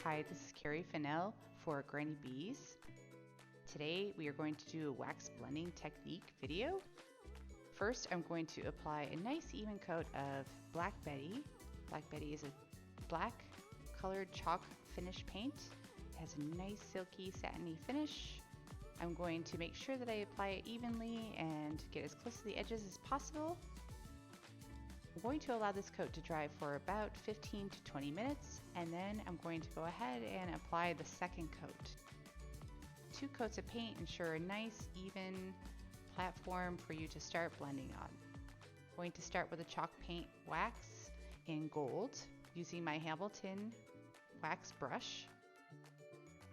Hi, this is Cari for Granny Bees. Today we are going to do a wax blending technique video. First, I'm going to apply a nice even coat of Black Betty. Black Betty is a black colored chalk finish paint. It has a nice silky satiny finish. I'm going to make sure that I apply it evenly and get as close to the edges as possible. I'm going to allow this coat to dry for about 15 to 20 minutes, and then I'm going to go ahead and apply the second coat. 2 coats of paint ensure a nice, even platform for you to start blending on. I'm going to start with a chalk paint wax in gold using my Hamilton wax brush.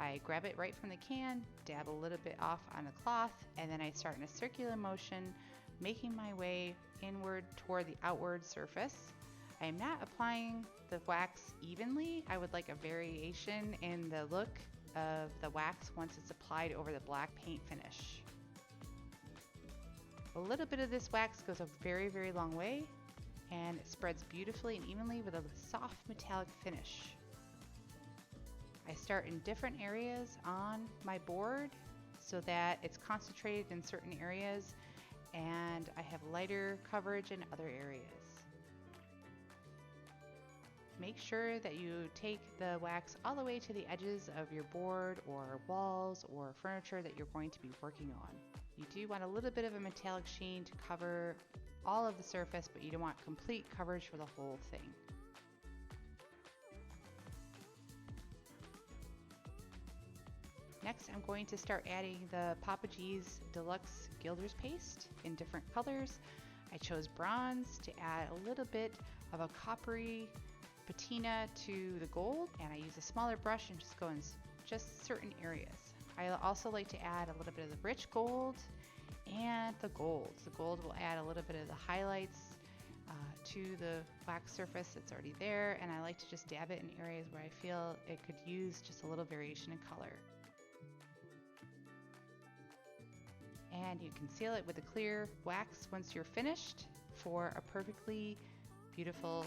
I grab it right from the can, dab a little bit off on a cloth, and then I start in a circular motion, making my way inward toward the outward surface. I am not applying the wax evenly. I would like a variation in the look of the wax once it's applied over the black paint finish. A little bit of this wax goes a very, very long way, and it spreads beautifully and evenly with a soft metallic finish. I start in different areas on my board so that it's concentrated in certain areas and I have lighter coverage in other areas. Make sure that you take the wax all the way to the edges of your board or walls or furniture that you're going to be working on. You do want a little bit of a metallic sheen to cover all of the surface, but you don't want complete coverage for the whole thing. Next, I'm going to start adding the Pappa Deluxe Gilders paste in different colors. I chose bronze to add a little bit of a coppery patina to the gold, and I use a smaller brush and just go in just certain areas. I also like to add a little bit of the rich gold and the gold. The gold will add a little bit of the highlights to the wax surface that's already there, and I like to just dab it in areas where I feel it could use just a little variation in color. And you can seal it with a clear wax once you're finished for a perfectly beautiful